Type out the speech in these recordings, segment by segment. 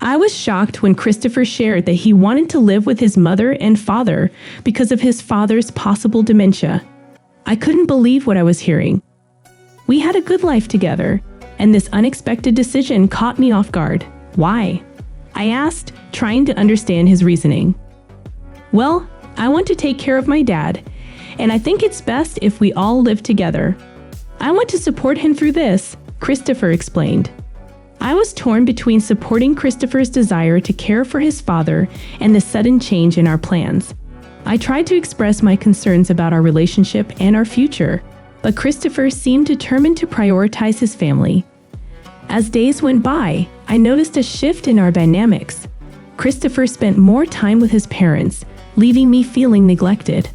I was shocked when Christopher shared that he wanted to live with his mother and father because of his father's possible dementia. I couldn't believe what I was hearing. We had a good life together, and this unexpected decision caught me off guard. Why? I asked, trying to understand his reasoning. Well, I want to take care of my dad, and I think it's best if we all live together. I want to support him through this, Christopher explained. I was torn between supporting Christopher's desire to care for his father and the sudden change in our plans. I tried to express my concerns about our relationship and our future, but Christopher seemed determined to prioritize his family. As days went by, I noticed a shift in our dynamics. Christopher spent more time with his parents, leaving me feeling neglected.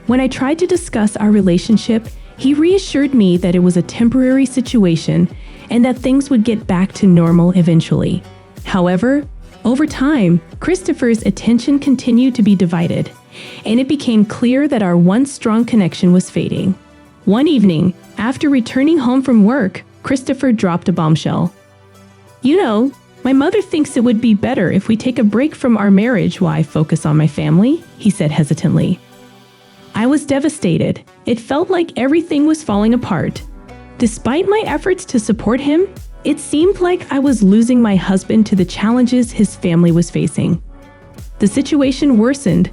When I tried to discuss our relationship, he reassured me that it was a temporary situation and that things would get back to normal eventually. However, over time, Christopher's attention continued to be divided, and it became clear that our once strong connection was fading. One evening, after returning home from work, Christopher dropped a bombshell. "You know, my mother thinks it would be better if we take a break from our marriage while I focus on my family," he said hesitantly. I was devastated. It felt like everything was falling apart. Despite my efforts to support him, it seemed like I was losing my husband to the challenges his family was facing. The situation worsened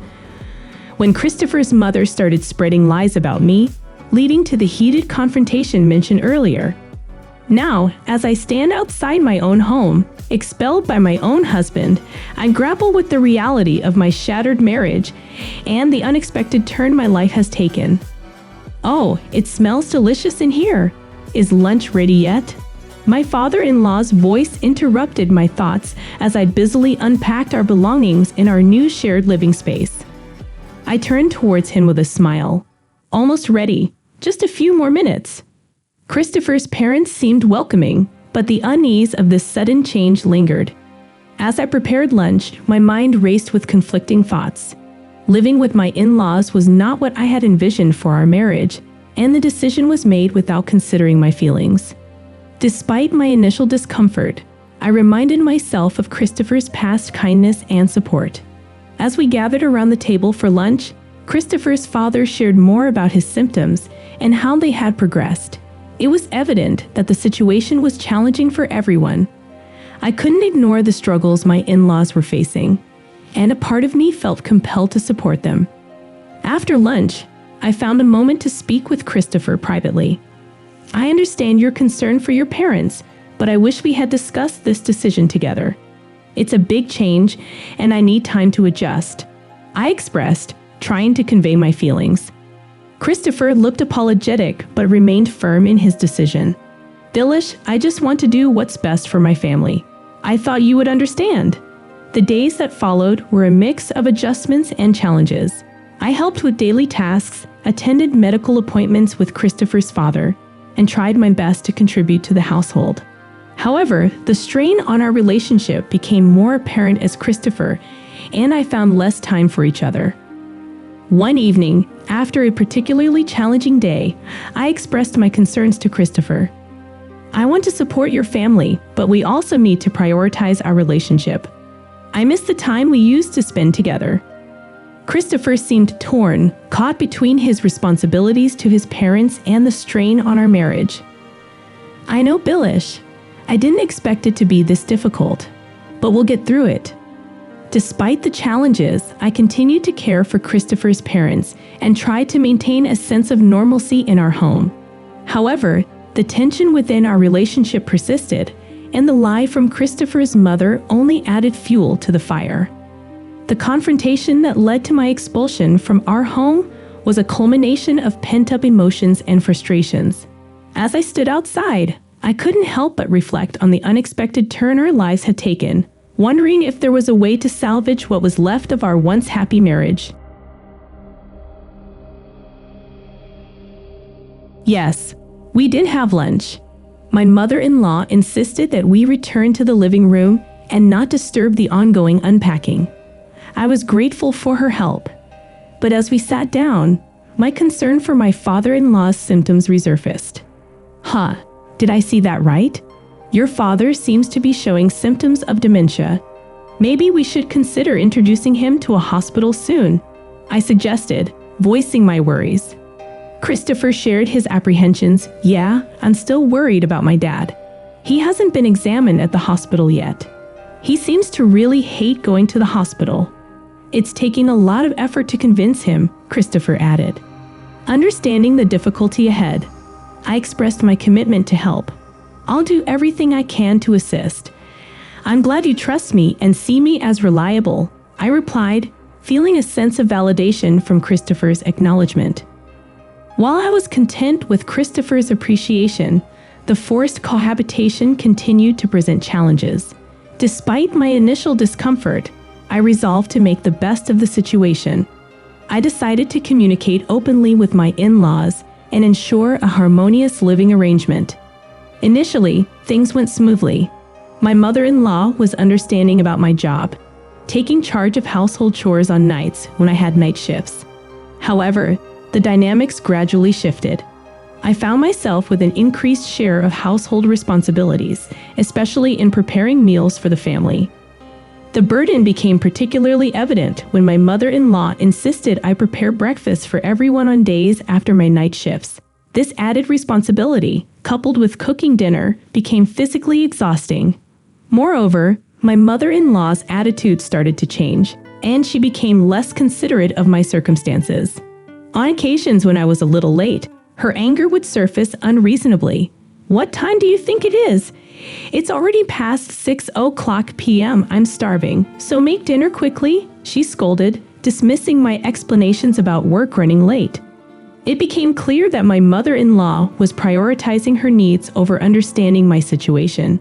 when Christopher's mother started spreading lies about me, leading to the heated confrontation mentioned earlier. Now, as I stand outside my own home, expelled by my own husband, I grapple with the reality of my shattered marriage and the unexpected turn my life has taken. "Oh, it smells delicious in here. Is lunch ready yet?" My father-in-law's voice interrupted my thoughts as I busily unpacked our belongings in our new shared living space. I turned towards him with a smile. "Almost ready. Just a few more minutes." Christopher's parents seemed welcoming, but the unease of this sudden change lingered. As I prepared lunch, my mind raced with conflicting thoughts. Living with my in-laws was not what I had envisioned for our marriage, and the decision was made without considering my feelings. Despite my initial discomfort, I reminded myself of Christopher's past kindness and support. As we gathered around the table for lunch, Christopher's father shared more about his symptoms and how they had progressed. It was evident that the situation was challenging for everyone. I couldn't ignore the struggles my in-laws were facing, and a part of me felt compelled to support them. After lunch, I found a moment to speak with Christopher privately. "I understand your concern for your parents, but I wish we had discussed this decision together. It's a big change, and I need time to adjust," I expressed, trying to convey my feelings. Christopher looked apologetic but remained firm in his decision. "Dilish, I just want to do what's best for my family. I thought you would understand." The days that followed were a mix of adjustments and challenges. I helped with daily tasks, attended medical appointments with Christopher's father, and tried my best to contribute to the household. However, the strain on our relationship became more apparent as Christopher and I found less time for each other. One evening, after a particularly challenging day, I expressed my concerns to Christopher. "I want to support your family, but we also need to prioritize our relationship. I miss the time we used to spend together." Christopher seemed torn, caught between his responsibilities to his parents and the strain on our marriage. "I know, Bilish. I didn't expect it to be this difficult, but we'll get through it." Despite the challenges, I continued to care for Christopher's parents and tried to maintain a sense of normalcy in our home. However, the tension within our relationship persisted, and the lie from Christopher's mother only added fuel to the fire. The confrontation that led to my expulsion from our home was a culmination of pent-up emotions and frustrations. As I stood outside, I couldn't help but reflect on the unexpected turn our lives had taken, wondering if there was a way to salvage what was left of our once happy marriage. Yes, we did have lunch. My mother-in-law insisted that we return to the living room and not disturb the ongoing unpacking. I was grateful for her help, but as we sat down, my concern for my father-in-law's symptoms resurfaced. Did I see that right? Your father seems to be showing symptoms of dementia. Maybe we should consider introducing him to a hospital soon, I suggested, voicing my worries. Christopher shared his apprehensions. Yeah, I'm still worried about my dad. He hasn't been examined at the hospital yet. He seems to really hate going to the hospital. It's taking a lot of effort to convince him, Christopher added. Understanding the difficulty ahead, I expressed my commitment to help. I'll do everything I can to assist. I'm glad you trust me and see me as reliable, I replied, feeling a sense of validation from Christopher's acknowledgement. While I was content with Christopher's appreciation, the forced cohabitation continued to present challenges. Despite my initial discomfort, I resolved to make the best of the situation. I decided to communicate openly with my in-laws and ensure a harmonious living arrangement. Initially, things went smoothly. My mother-in-law was understanding about my job, taking charge of household chores on nights when I had night shifts. However, the dynamics gradually shifted. I found myself with an increased share of household responsibilities, especially in preparing meals for the family. The burden became particularly evident when my mother-in-law insisted I prepare breakfast for everyone on days after my night shifts. This added responsibility, coupled with cooking dinner, became physically exhausting. Moreover, my mother-in-law's attitude started to change, and she became less considerate of my circumstances. On occasions when I was a little late, her anger would surface unreasonably. What time do you think it is? It's already past 6:00 p.m. I'm starving, so make dinner quickly, she scolded, dismissing my explanations about work running late. It became clear that my mother-in-law was prioritizing her needs over understanding my situation.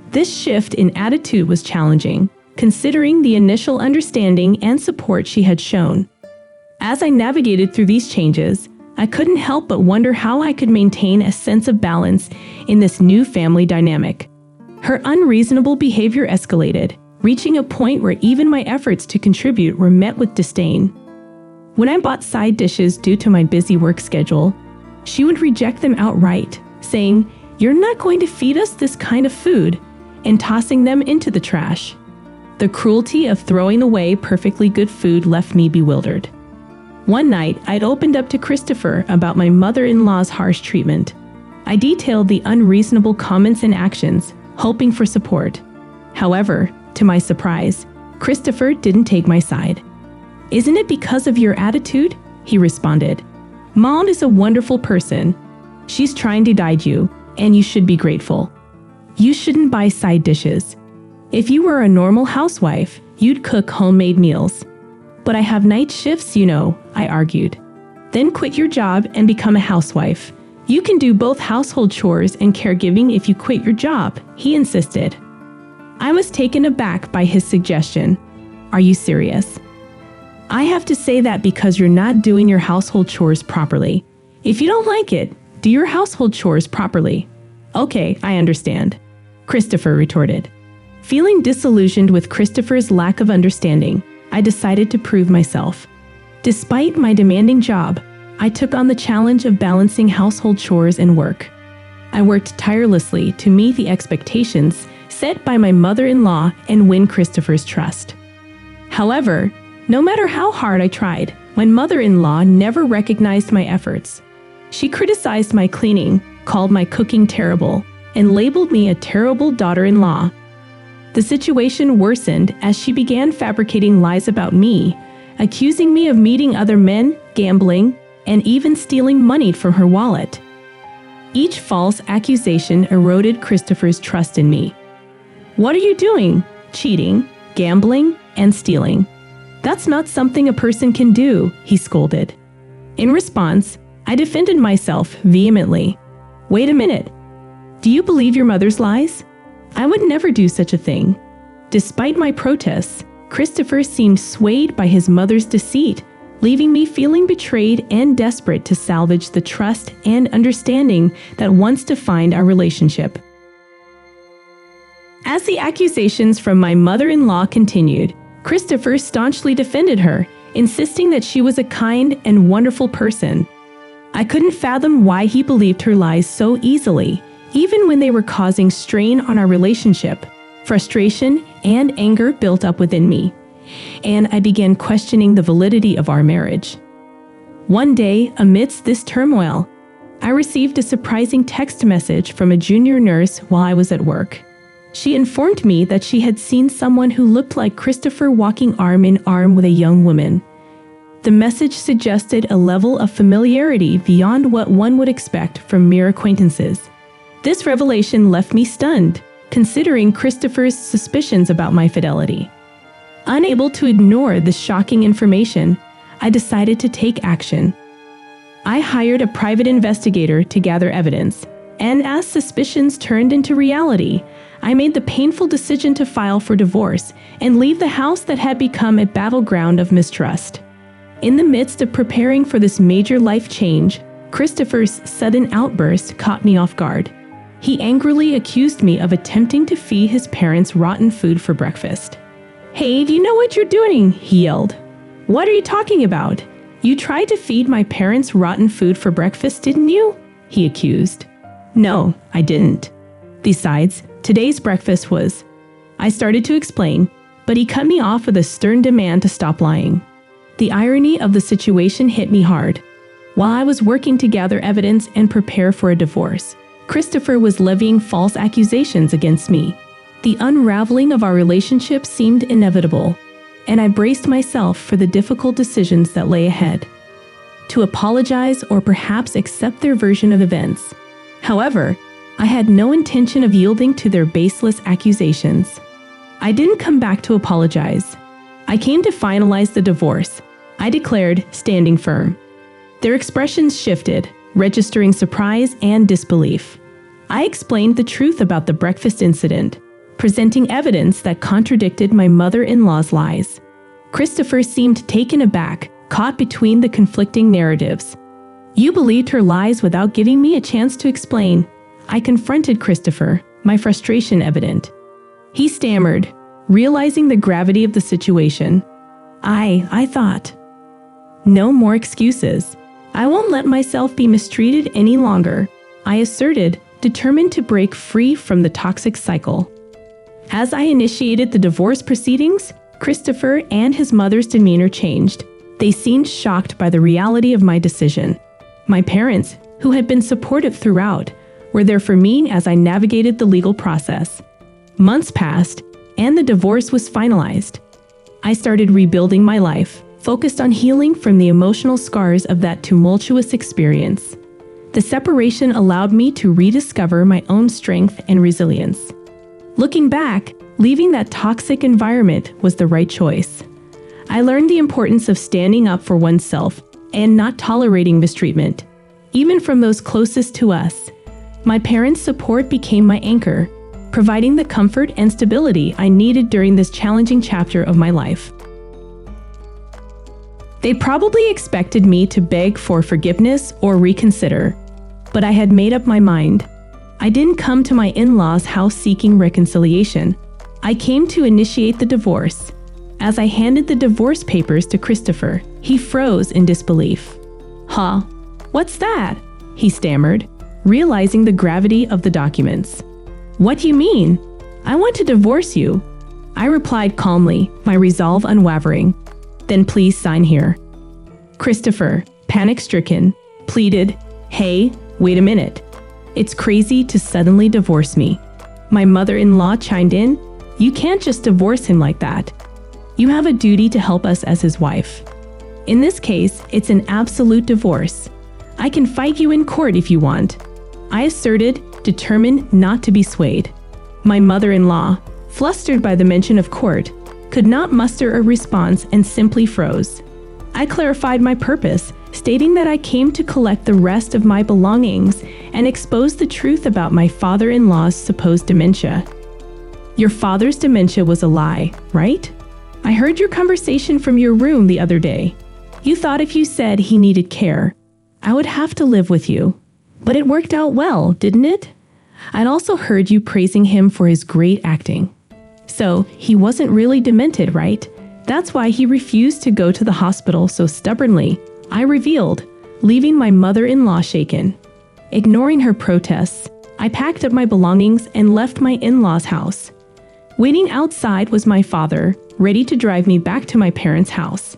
This shift in attitude was challenging, considering the initial understanding and support she had shown. As I navigated through these changes, I couldn't help but wonder how I could maintain a sense of balance in this new family dynamic. Her unreasonable behavior escalated, reaching a point where even my efforts to contribute were met with disdain. When I bought side dishes due to my busy work schedule, she would reject them outright, saying, "You're not going to feed us this kind of food," and tossing them into the trash. The cruelty of throwing away perfectly good food left me bewildered. One night, I'd opened up to Christopher about my mother-in-law's harsh treatment. I detailed the unreasonable comments and actions, hoping for support. However, to my surprise, Christopher didn't take my side. "Isn't it because of your attitude?" he responded. "Mom is a wonderful person. She's trying to guide you, and you should be grateful. You shouldn't buy side dishes. If you were a normal housewife, you'd cook homemade meals. But I have night shifts, you know," I argued. "Then quit your job and become a housewife. You can do both household chores and caregiving if you quit your job," he insisted. I was taken aback by his suggestion. "Are you serious?" "I have to say that because you're not doing your household chores properly. If you don't like it, do your household chores properly." "Okay, I understand," Christopher retorted. Feeling disillusioned with Christopher's lack of understanding, I decided to prove myself. Despite my demanding job, I took on the challenge of balancing household chores and work. I worked tirelessly to meet the expectations set by my mother-in-law and win Christopher's trust. However, no matter how hard I tried, my mother-in-law never recognized my efforts. She criticized my cleaning, called my cooking terrible, and labeled me a terrible daughter-in-law. The situation worsened as she began fabricating lies about me, accusing me of meeting other men, gambling, and even stealing money from her wallet. Each false accusation eroded Christopher's trust in me. "What are you doing? Cheating, gambling, and stealing. That's not something a person can do," he scolded. In response, I defended myself vehemently. "Wait a minute. Do you believe your mother's lies? I would never do such a thing." Despite my protests, Christopher seemed swayed by his mother's deceit, leaving me feeling betrayed and desperate to salvage the trust and understanding that once defined our relationship. As the accusations from my mother-in-law continued, Christopher staunchly defended her, insisting that she was a kind and wonderful person. I couldn't fathom why he believed her lies so easily, even when they were causing strain on our relationship. Frustration and anger built up within me, and I began questioning the validity of our marriage. One day, amidst this turmoil, I received a surprising text message from a junior nurse while I was at work. She informed me that she had seen someone who looked like Christopher walking arm in arm with a young woman. The message suggested a level of familiarity beyond what one would expect from mere acquaintances. This revelation left me stunned, considering Christopher's suspicions about my fidelity. Unable to ignore this shocking information, I decided to take action. I hired a private investigator to gather evidence, and as suspicions turned into reality, I made the painful decision to file for divorce and leave the house that had become a battleground of mistrust. In the midst of preparing for this major life change, Christopher's sudden outburst caught me off guard. He angrily accused me of attempting to feed his parents rotten food for breakfast. "Hey, do you know what you're doing?" he yelled. "What are you talking about? You tried to feed my parents rotten food for breakfast, didn't you?" he accused. "No, I didn't. Besides, today's breakfast was..." I started to explain, but he cut me off with a stern demand to stop lying. The irony of the situation hit me hard. While I was working to gather evidence and prepare for a divorce, Christopher was levying false accusations against me. The unraveling of our relationship seemed inevitable, and I braced myself for the difficult decisions that lay ahead. To apologize or perhaps accept their version of events. However, I had no intention of yielding to their baseless accusations. I didn't come back to apologize. I came to finalize the divorce, I declared, standing firm. Their expressions shifted, registering surprise and disbelief. I explained the truth about the breakfast incident, presenting evidence that contradicted my mother-in-law's lies. Christopher seemed taken aback, caught between the conflicting narratives. "You believed her lies without giving me a chance to explain." I confronted Christopher, my frustration evident. He stammered, realizing the gravity of the situation. I thought. "No more excuses. I won't let myself be mistreated any longer," I asserted, determined to break free from the toxic cycle. As I initiated the divorce proceedings, Christopher and his mother's demeanor changed. They seemed shocked by the reality of my decision. My parents, who had been supportive throughout, were there for me as I navigated the legal process. Months passed, and the divorce was finalized. I started rebuilding my life, focused on healing from the emotional scars of that tumultuous experience. The separation allowed me to rediscover my own strength and resilience. Looking back, leaving that toxic environment was the right choice. I learned the importance of standing up for oneself and not tolerating mistreatment, even from those closest to us. My parents' support became my anchor, providing the comfort and stability I needed during this challenging chapter of my life. They probably expected me to beg for forgiveness or reconsider, but I had made up my mind. I didn't come to my in-laws' house seeking reconciliation. I came to initiate the divorce. As I handed the divorce papers to Christopher, he froze in disbelief. "Huh? What's that?" he stammered, realizing the gravity of the documents. "What do you mean? I want to divorce you," I replied calmly, my resolve unwavering. "Then please sign here." Christopher, panic-stricken, pleaded, "Hey, wait a minute. It's crazy to suddenly divorce me." My mother-in-law chimed in, "You can't just divorce him like that. You have a duty to help us as his wife. In this case, it's an absolute divorce. I can fight you in court if you want," I asserted, determined not to be swayed. My mother-in-law, flustered by the mention of court, could not muster a response and simply froze. I clarified my purpose, stating that I came to collect the rest of my belongings and expose the truth about my father-in-law's supposed dementia. "Your father's dementia was a lie, right? I heard your conversation from your room the other day. You thought if you said he needed care, I would have to live with you. But it worked out well, didn't it? I'd also heard you praising him for his great acting. So, he wasn't really demented, right? That's why he refused to go to the hospital so stubbornly," I revealed, leaving my mother-in-law shaken. Ignoring her protests, I packed up my belongings and left my in-laws' house. Waiting outside was my father, ready to drive me back to my parents' house.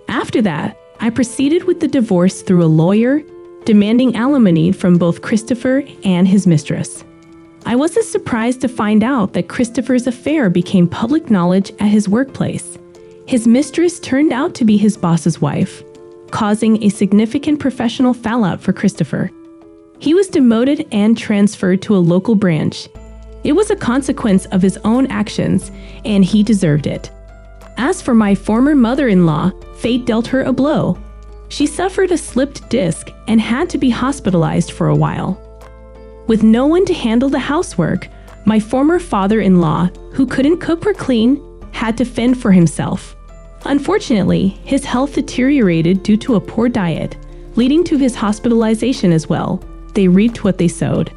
After that, I proceeded with the divorce through a lawyer, demanding alimony from both Christopher and his mistress. I wasn't surprised to find out that Christopher's affair became public knowledge at his workplace. His mistress turned out to be his boss's wife, causing a significant professional fallout for Christopher. He was demoted and transferred to a local branch. It was a consequence of his own actions, and he deserved it. As for my former mother-in-law, fate dealt her a blow. She suffered a slipped disc and had to be hospitalized for a while. With no one to handle the housework, my former father-in-law, who couldn't cook or clean, had to fend for himself. Unfortunately, his health deteriorated due to a poor diet, leading to his hospitalization as well. They reaped what they sowed.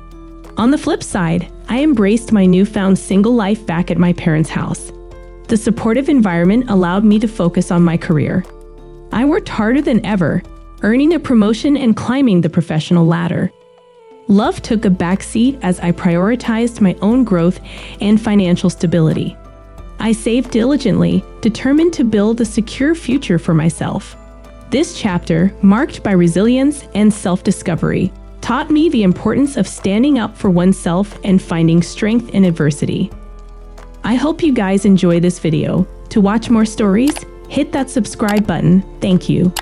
On the flip side, I embraced my newfound single life back at my parents' house. The supportive environment allowed me to focus on my career. I worked harder than ever, earning a promotion and climbing the professional ladder. Love took a backseat as I prioritized my own growth and financial stability. I saved diligently, determined to build a secure future for myself. This chapter, marked by resilience and self-discovery, taught me the importance of standing up for oneself and finding strength in adversity. I hope you guys enjoy this video. To watch more stories, hit that subscribe button. Thank you.